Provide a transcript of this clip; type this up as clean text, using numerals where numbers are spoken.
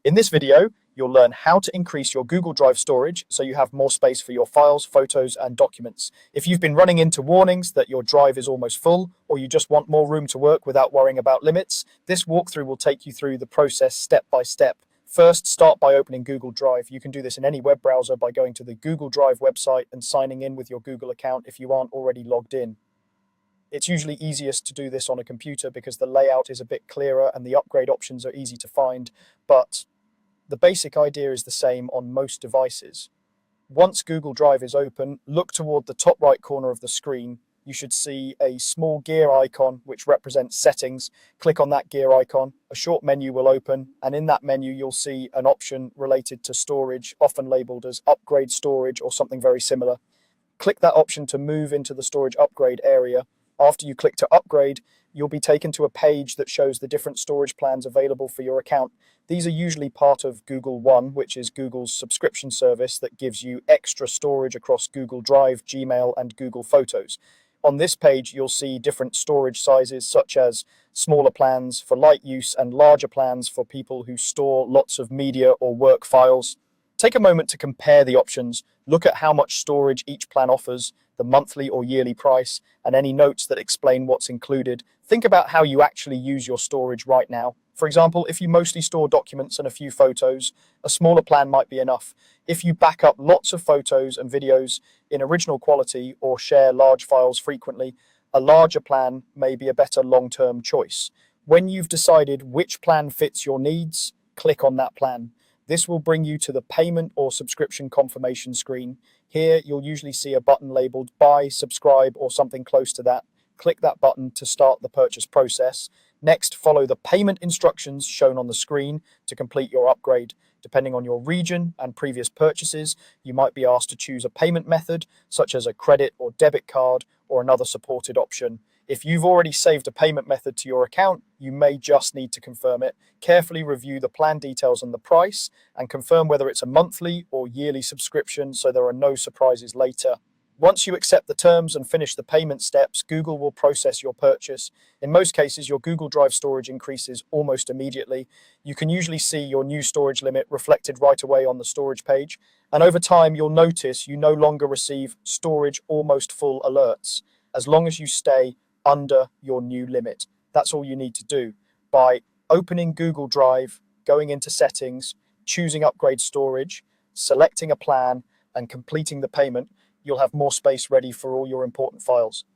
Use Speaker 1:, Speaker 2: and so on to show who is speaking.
Speaker 1: In this video, you'll learn how to increase your Google Drive storage so you have more space for your files, photos, and documents. If you've been running into warnings that your drive is almost full, or you just want more room to work without worrying about limits, this walkthrough will take you through the process step by step. First, start by opening Google Drive. You can do this in any web browser by going to the Google Drive website and signing in with your Google account if you aren't already logged in. It's usually easiest to do this on a computer because the layout is a bit clearer and the upgrade options are easy to find, but the basic idea is the same on most devices. Once Google Drive is open, look toward the top right corner of the screen. You should see a small gear icon which represents settings. Click on that gear icon. A short menu will open, and in that menu you'll see an option related to storage, often labeled as upgrade storage or something very similar. Click that option to move into the storage upgrade area. After you click to upgrade, you'll be taken to a page that shows the different storage plans available for your account. These are usually part of Google One, which is Google's subscription service that gives you extra storage across Google Drive, Gmail, and Google Photos. On this page, you'll see different storage sizes, such as smaller plans for light use and larger plans for people who store lots of media or work files. Take a moment to compare the options, look at how much storage each plan offers, the monthly or yearly price, and any notes that explain what's included. Think about how you actually use your storage right now. For example, if you mostly store documents and a few photos, a smaller plan might be enough. If you back up lots of photos and videos in original quality or share large files frequently, a larger plan may be a better long-term choice. When you've decided which plan fits your needs, click on that plan. This will bring you to the payment or subscription confirmation screen. Here, you'll usually see a button labeled Buy, Subscribe, or something close to that. Click that button to start the purchase process. Next, follow the payment instructions shown on the screen to complete your upgrade. Depending on your region and previous purchases, you might be asked to choose a payment method, such as a credit or debit card, or another supported option. If you've already saved a payment method to your account, you may just need to confirm it. Carefully review the plan details and the price, and confirm whether it's a monthly or yearly subscription so there are no surprises later. Once you accept the terms and finish the payment steps, Google will process your purchase. In most cases, your Google Drive storage increases almost immediately. You can usually see your new storage limit reflected right away on the storage page. And over time, you'll notice you no longer receive storage almost full alerts, as long as you stay under your new limit. That's all you need to do. By opening Google Drive, going into settings, choosing upgrade storage, selecting a plan, and completing the payment, you'll have more space ready for all your important files.